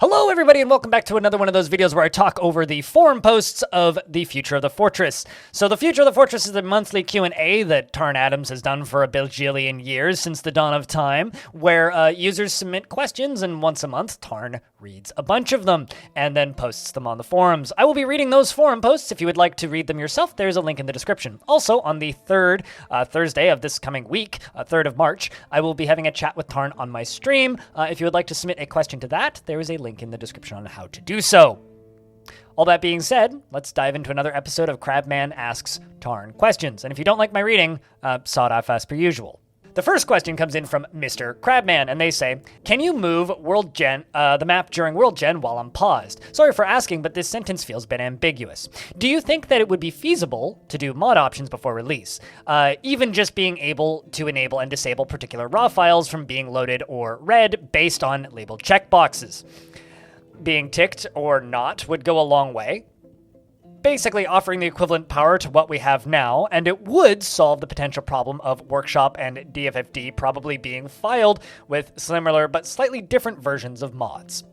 Hello everybody and welcome back to another one of those videos where I talk over the forum posts of The Future of the Fortress. So The Future of the Fortress is a monthly Q&A that Tarn Adams has done for a bajillion years since the dawn of time, where users submit questions and once a month Tarn reads a bunch of them and then posts them on the forums. I will be reading those forum posts. If you would like to read them yourself, there's a link in the description. Also, on the third Thursday of this coming week, 3rd of March, I will be having a chat with Tarn on my stream. If you would like to submit a question to that, there is a link in the description on how to do so. All that being said, let's dive into another episode of Crabman Asks Tarn Questions. And if you don't like my reading, sod off as per usual. The first question comes in from Mr. Crabman, and they say, can you move the map during World Gen while I'm paused? Sorry for asking, but this sentence feels a bit ambiguous. Do you think that it would be feasible to do mod options before release? Even just being able to enable and disable particular raw files from being loaded or read based on labeled checkboxes. Being ticked or not would go a long way, basically offering the equivalent power to what we have now, and it would solve the potential problem of Workshop and DFFD probably being filed with similar but slightly different versions of mods.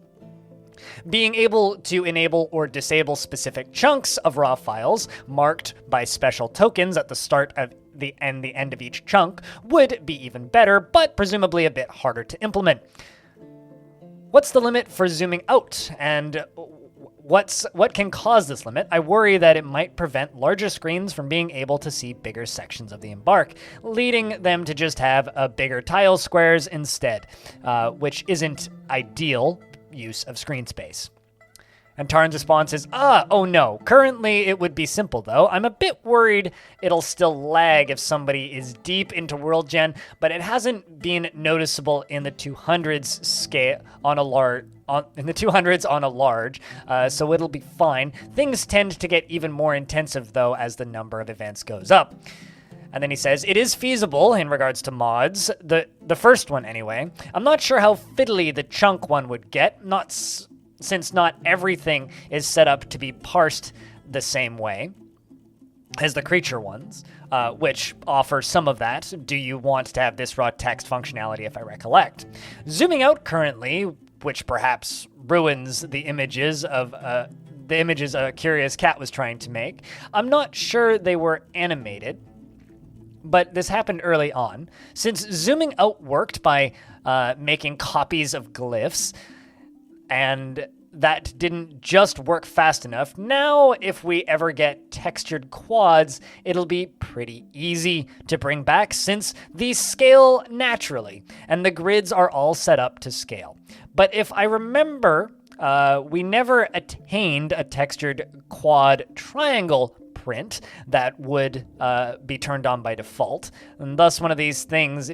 Being able to enable or disable specific chunks of raw files marked by special tokens at the start of the end of each chunk would be even better, but presumably a bit harder to implement. What's the limit for zooming out, and what can cause this limit? I worry that it might prevent larger screens from being able to see bigger sections of the Embark, leading them to just have bigger tile squares instead, which isn't ideal use of screen space. And Tarn's response is, oh no, currently it would be simple though. I'm a bit worried it'll still lag if somebody is deep into World Gen, but it hasn't been noticeable in the 200s scale on a large, so it'll be fine. Things tend to get even more intensive though as the number of events goes up. And then he says, it is feasible in regards to mods, the first one anyway. I'm not sure how fiddly the chunk one would get, since not everything is set up to be parsed the same way as the creature ones, which offer some of that. Do you want to have this raw text functionality if I recollect? Zooming out currently, which perhaps ruins the images a Curious Cat was trying to make. I'm not sure they were animated, but this happened early on. Since zooming out worked by making copies of glyphs, and that didn't just work fast enough. Now, if we ever get textured quads, it'll be pretty easy to bring back since these scale naturally, and the grids are all set up to scale. But if I remember, we never attained a textured quad triangle print that would be turned on by default, and thus one of these things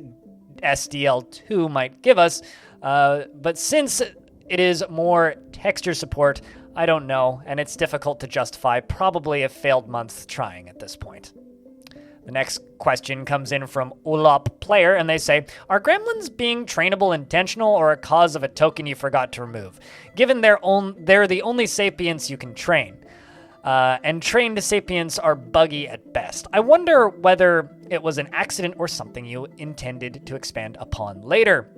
SDL2 might give us, but since it is more texture support, I don't know, and it's difficult to justify probably a failed month trying at this point. The next question comes in from Ulop Player, and they say, are gremlins being trainable intentional or a cause of a token you forgot to remove? Given they're the only sapients you can train, and trained sapients are buggy at best. I wonder whether it was an accident or something you intended to expand upon later.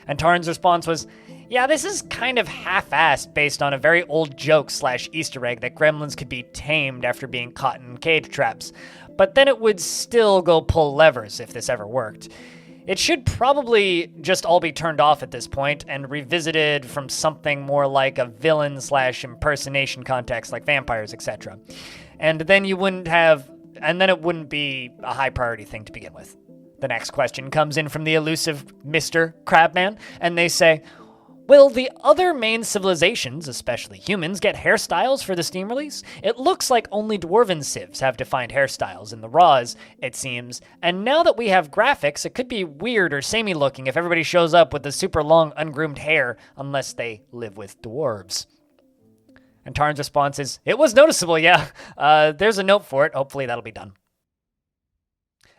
And Tarn's response was, yeah, this is kind of half-assed based on a very old joke / Easter egg that gremlins could be tamed after being caught in cage traps, but then it would still go pull levers if this ever worked. It should probably just all be turned off at this point and revisited from something more like a villain / impersonation context like vampires, etc. And then it wouldn't be a high priority thing to begin with. The next question comes in from the elusive Mr. Crabman, and they say, will the other main civilizations, especially humans, get hairstyles for the Steam release? It looks like only Dwarven civs have defined hairstyles in the RAWs, it seems, and now that we have graphics, it could be weird or samey looking if everybody shows up with the super long ungroomed hair, unless they live with dwarves. And Tarn's response is, it was noticeable, yeah. There's a note for it, hopefully that'll be done.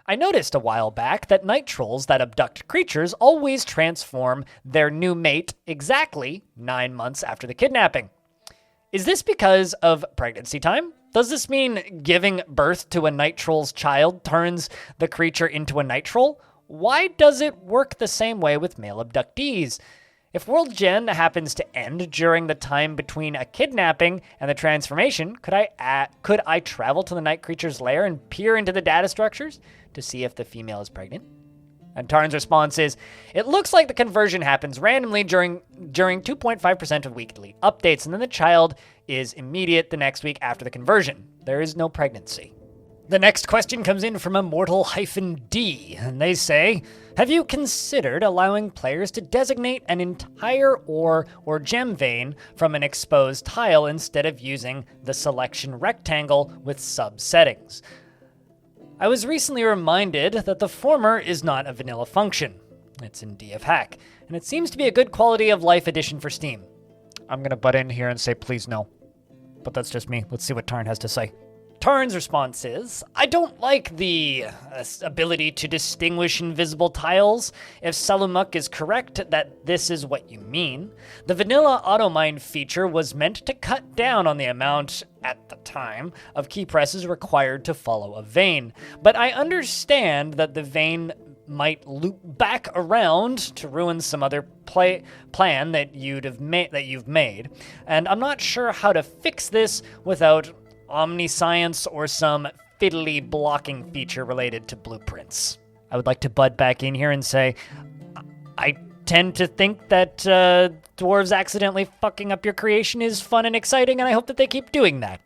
I noticed a while back that night trolls that abduct creatures always transform their new mate exactly 9 months after the kidnapping. Is this because of pregnancy time? Does this mean giving birth to a night troll's child turns the creature into a night troll? Why does it work the same way with male abductees? If World Gen happens to end during the time between a kidnapping and the transformation, could I travel to the night creature's lair and peer into the data structures to see if the female is pregnant? And Tarn's response is, it looks like the conversion happens randomly during 2.5% of weekly updates, and then the child is immediate the next week after the conversion. There is no pregnancy. The next question comes in from Immortal-D, and they say, have you considered allowing players to designate an entire ore or gem vein from an exposed tile instead of using the selection rectangle with sub-settings? I was recently reminded that the former is not a vanilla function. It's in DFHack, and it seems to be a good quality of life addition for Steam. I'm going to butt in here and say please no. But that's just me. Let's see what Tarn has to say. Tarn's response is, I don't like the ability to distinguish invisible tiles. If Salumuk is correct that this is what you mean, the vanilla auto-mine feature was meant to cut down on the amount, at the time, of key presses required to follow a vein. But I understand that the vein might loop back around to ruin some other plan that you've made, and I'm not sure how to fix this without omniscience or some fiddly blocking feature related to blueprints. I would like to butt back in here and say, I tend to think that dwarves accidentally fucking up your creation is fun and exciting, and I hope that they keep doing that.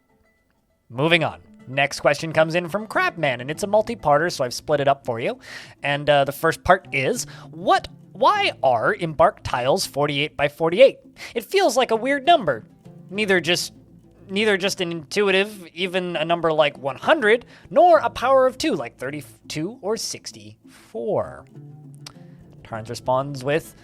Moving on. Next question comes in from Crabman, and it's a multi-parter, so I've split it up for you. And the first part is, why are embark tiles 48 by 48? It feels like a weird number. Neither just an intuitive, even a number like 100, nor a power of 2 like 32 or 64. Tarns responds with,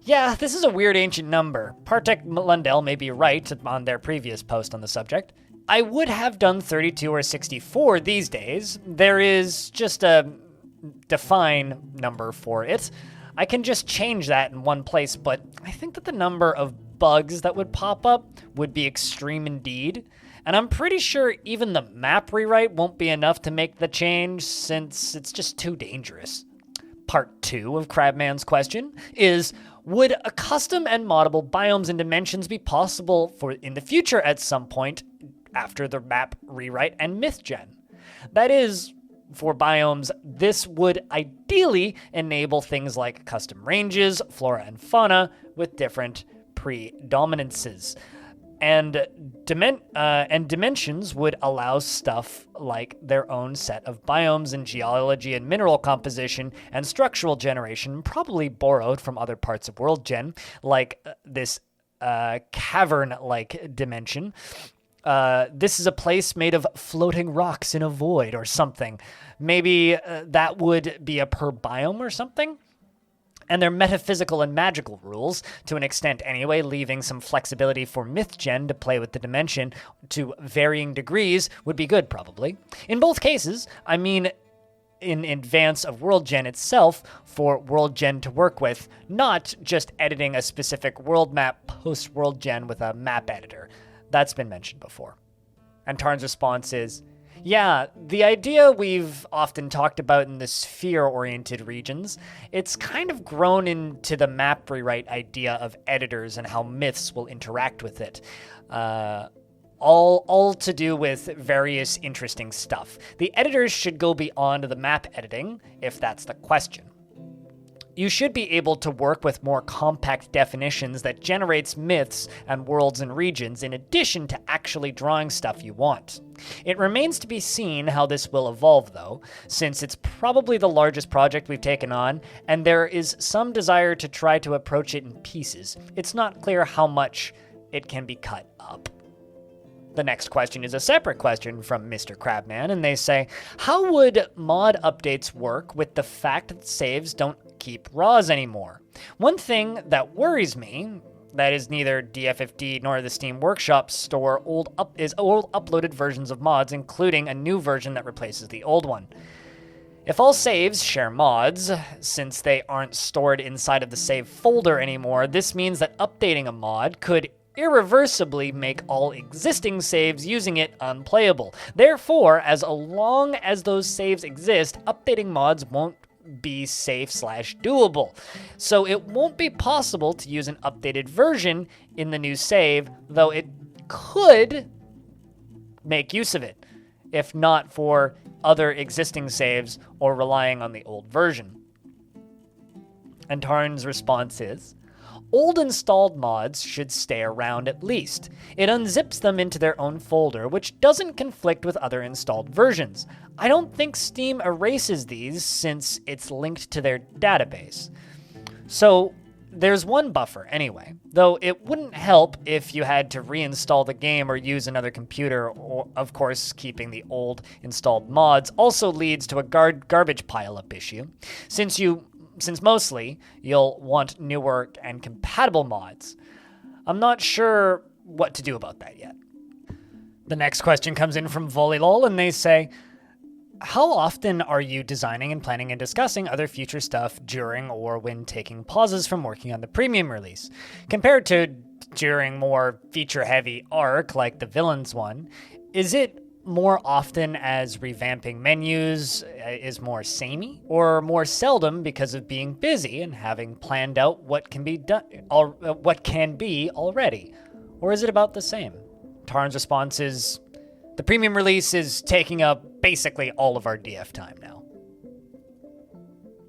yeah, this is a weird ancient number. Partek Lundell may be right on their previous post on the subject. I would have done 32 or 64 these days. There is just a define number for it. I can just change that in one place, but I think that the number of bugs that would pop up would be extreme indeed. And I'm pretty sure even the map rewrite won't be enough to make the change since it's just too dangerous. Part 2 of Crabman's question is, would a custom and moddable biomes and dimensions be possible in the future at some point after the map rewrite and myth gen? That is, for biomes, this would ideally enable things like custom ranges, flora and fauna with different predominances. And dimensions would allow stuff like their own set of biomes in geology and mineral composition and structural generation, probably borrowed from other parts of World Gen, like this cavern-like dimension. This is a place made of floating rocks in a void or something. Maybe that would be a per biome or something? And their metaphysical and magical rules, to an extent anyway, leaving some flexibility for MythGen to play with the dimension to varying degrees, would be good, probably. In both cases, I mean in advance of World Gen itself for World Gen to work with, not just editing a specific world map post-World Gen with a map editor. That's been mentioned before. And Tarn's response is, yeah, the idea we've often talked about in the sphere-oriented regions, it's kind of grown into the map rewrite idea of editors and how myths will interact with it. All to do with various interesting stuff. The editors should go beyond the map editing, if that's the question. You should be able to work with more compact definitions that generates myths and worlds and regions in addition to actually drawing stuff you want. It remains to be seen how this will evolve though, since it's probably the largest project we've taken on, and there is some desire to try to approach it in pieces. It's not clear how much it can be cut up. The next question is a separate question from Mr. Crabman, and they say, how would mod updates work with the fact that saves don't keep RAWs anymore? One thing that worries me, that is neither DFFD nor the Steam Workshop store old uploaded versions of mods, including a new version that replaces the old one. If all saves share mods, since they aren't stored inside of the save folder anymore, this means that updating a mod could irreversibly make all existing saves using it unplayable. Therefore, as long as those saves exist, updating mods won't be safe/doable. So it won't be possible to use an updated version in the new save, though it could make use of it, if not for other existing saves or relying on the old version. And Tarn's response is, old installed mods should stay around at least. It unzips them into their own folder, which doesn't conflict with other installed versions. I don't think Steam erases these since it's linked to their database. So there's one buffer anyway, though it wouldn't help if you had to reinstall the game or use another computer, or of course keeping the old installed mods also leads to a garbage pile-up issue, since mostly you'll want newer and compatible mods. I'm not sure what to do about that yet. The next question comes in from Volleylol, and they say, how often are you designing and planning and discussing other future stuff during or when taking pauses from working on the premium release? Compared to during more feature-heavy arc like the Villains one, is it more often as revamping menus is more samey, or more seldom because of being busy and having planned out what can be done, what can be already? Or is it about the same? Tarn's response is, the premium release is taking up basically all of our DF time now.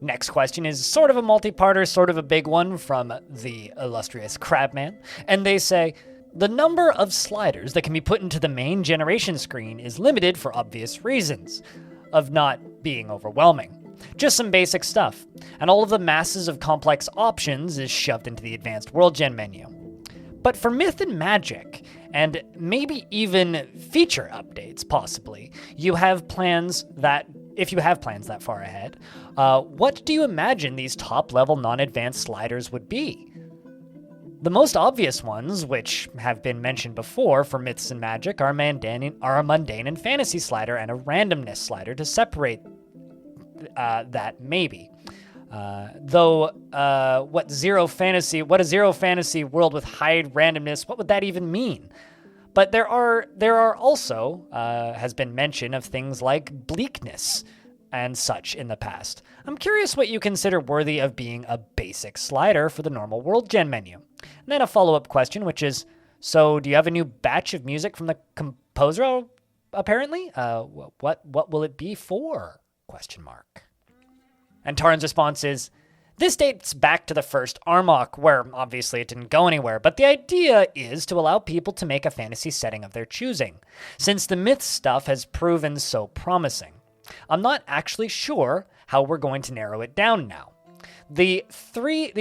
Next question is sort of a multi-parter, sort of a big one from the illustrious Crabman, and they say, the number of sliders that can be put into the main generation screen is limited for obvious reasons of not being overwhelming. Just some basic stuff, and all of the masses of complex options is shoved into the advanced world gen menu. But for Myth and Magic, and maybe even feature updates possibly, if you have plans that far ahead, what do you imagine these top-level non-advanced sliders would be? The most obvious ones, which have been mentioned before for Myths and Magic, are a mundane and fantasy slider and a randomness slider to separate that maybe. Though what a zero fantasy world with high randomness, what would that even mean? But there are also has been mention of things like bleakness and such in the past. I'm curious what you consider worthy of being a basic slider for the normal world gen menu. And then a follow-up question, which is, so do you have a new batch of music from the composer, apparently? What will it be for? ? And Tarn's response is, this dates back to the first Armok, where obviously it didn't go anywhere, but the idea is to allow people to make a fantasy setting of their choosing, since the myth stuff has proven so promising. I'm not actually sure how we're going to narrow it down now. The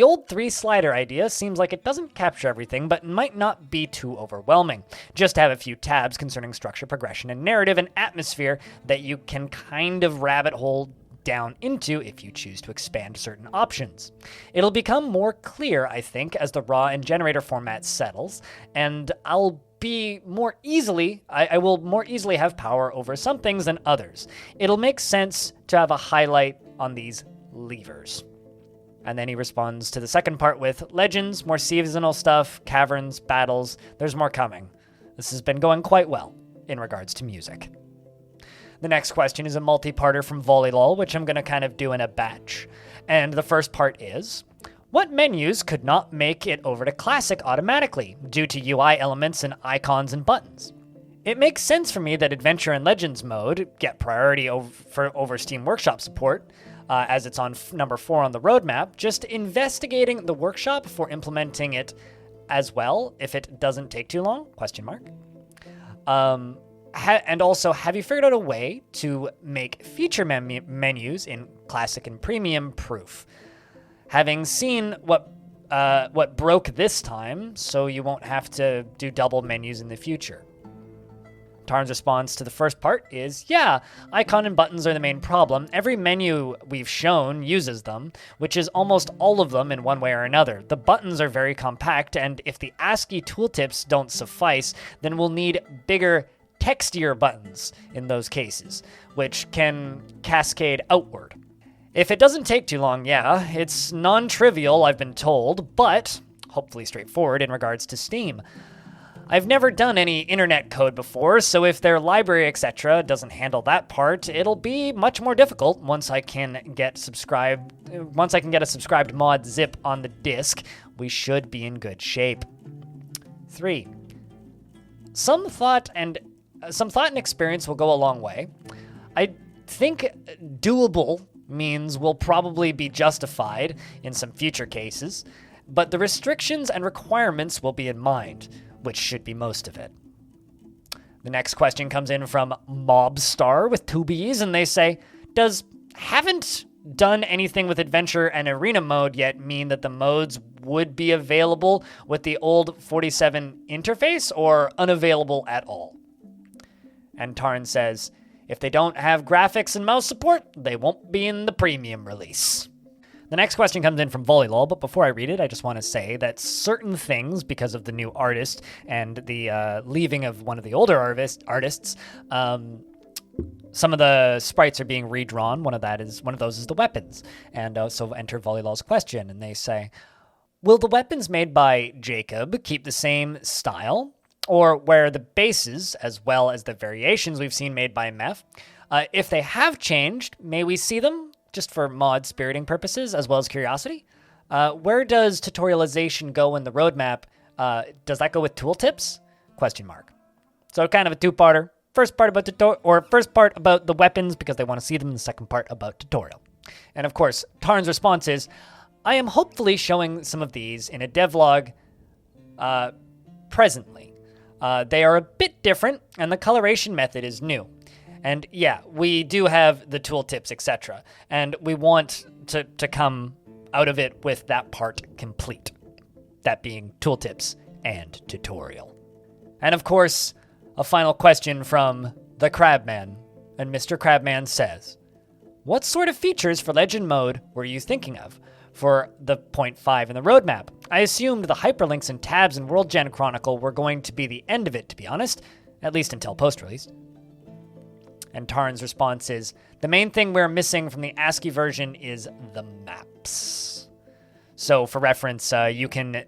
old 3-slider idea seems like it doesn't capture everything, but might not be too overwhelming. Just have a few tabs concerning structure, progression, and narrative and atmosphere that you can kind of rabbit hole down into if you choose to expand certain options. It'll become more clear, I think, as the raw and generator format settles, and I will more easily have power over some things than others. It'll make sense to have a highlight on these levers. And then he responds to the second part with legends, more seasonal stuff, caverns, battles. There's more coming. This has been going quite well in regards to music. The next question is a multi-parter from Volleylol, which I'm going to kind of do in a batch. And the first part is, what menus could not make it over to Classic automatically due to UI elements and icons and buttons? It makes sense for me that Adventure and Legends mode get priority over Steam Workshop support, as it's on number 4 on the roadmap, just investigating the workshop before implementing it as well, if it doesn't take too long, ? And also, have you figured out a way to make feature menus in Classic and Premium proof? Having seen what broke this time, so you won't have to do double menus in the future. Tarn's response to the first part is, yeah, icon and buttons are the main problem. Every menu we've shown uses them, which is almost all of them in one way or another. The buttons are very compact, and if the ASCII tooltips don't suffice, then we'll need bigger, textier buttons in those cases, which can cascade outward. If it doesn't take too long, yeah, it's non-trivial, I've been told, but hopefully straightforward in regards to Steam. I've never done any internet code before, so if their library, etc., doesn't handle that part, it'll be much more difficult once I can get a subscribed mod zip on the disk. We should be in good shape. 3. Some thought and experience will go a long way. I think doable means will probably be justified in some future cases, but the restrictions and requirements will be in mind, which should be most of it. The next question comes in from Mobstar with 2 B's, and they say, does haven't done anything with adventure and arena mode yet mean that the modes would be available with the old 47 interface or unavailable at all? And Tarn says, if they don't have graphics and mouse support, they won't be in the premium release. The next question comes in from Volleylol, but before I read it, I just want to say that certain things, because of the new artist and the leaving of one of the older artists, some of the sprites are being redrawn. One of those is the weapons. And so enter Volleylol's question, and they say, will the weapons made by Jacob keep the same style? Or where the bases, as well as the variations we've seen made by Meph, if they have changed, may we see them, just for mod spiriting purposes, as well as curiosity? Where does tutorialization go in the roadmap? Does that go with tooltips? ? So kind of a two-parter. First part about the weapons, because they want to see them, and the second part about tutorial. And of course, Tarn's response is, I am hopefully showing some of these in a devlog presently. They are a bit different, and the coloration method is new. And yeah, we do have the tooltips, etc. And we want to come out of it with that part complete. That being tooltips and tutorial. And of course, a final question from the Crabman. And Mr. Crabman says, what sort of features for Legend Mode were you thinking of for the 0.5 in the roadmap? I assumed the hyperlinks and tabs in World Gen Chronicle were going to be the end of it, to be honest, at least until post-release. And Tarn's response is, the main thing we're missing from the ASCII version is the maps. So for reference, you can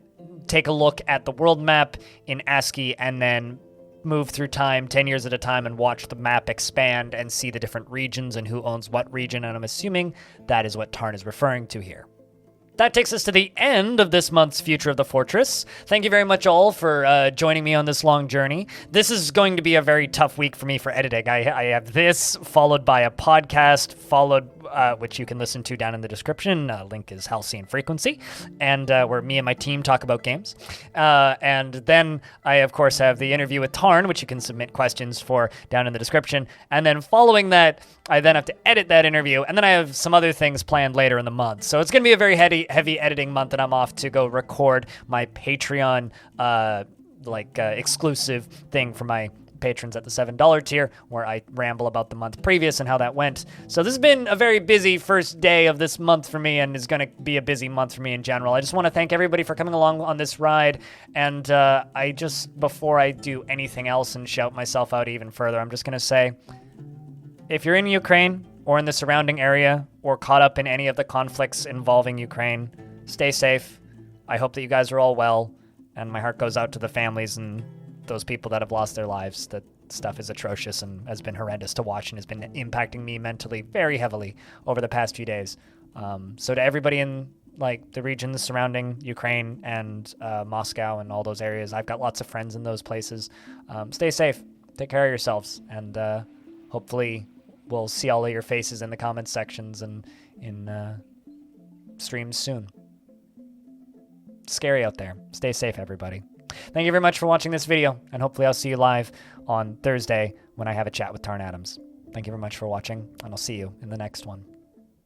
take a look at the world map in ASCII and then move through time 10 years at a time and watch the map expand and see the different regions and who owns what region, and I'm assuming that is what Tarn is referring to here. That takes us to the end of this month's Future of the Fortress. Thank you very much all for joining me on this long journey. This is going to be a very tough week for me for editing. I have this, followed by a podcast, which you can listen to down in the description. Link is Halcyon Frequency, and where me and my team talk about games. And then I, of course, have the interview with Tarn, which you can submit questions for down in the description. And then following that, I then have to edit that interview, and then I have some other things planned later in the month. So it's going to be a very heavy editing month, and I'm off to go record my Patreon exclusive thing for my patrons at the $7 tier, where I ramble about the month previous and how that went. So this has been a very busy first day of this month for me, and is going to be a busy month for me in general. I just want to thank everybody for coming along on this ride, and before I do anything else and shout myself out even further, I'm just going to say, if you're in Ukraine or in the surrounding area or caught up in any of the conflicts involving Ukraine, stay safe. I hope that you guys are all well, and my heart goes out to the families and those people that have lost their lives. That stuff is atrocious and has been horrendous to watch and has been impacting me mentally very heavily over the past few days. So to everybody in the regions surrounding Ukraine and Moscow and all those areas, I've got lots of friends in those places. Stay safe, take care of yourselves, and hopefully we'll see all of your faces in the comments sections and in streams soon. It's scary out there. Stay safe, everybody. Thank you very much for watching this video, and hopefully I'll see you live on Thursday when I have a chat with Tarn Adams. Thank you very much for watching, and I'll see you in the next one.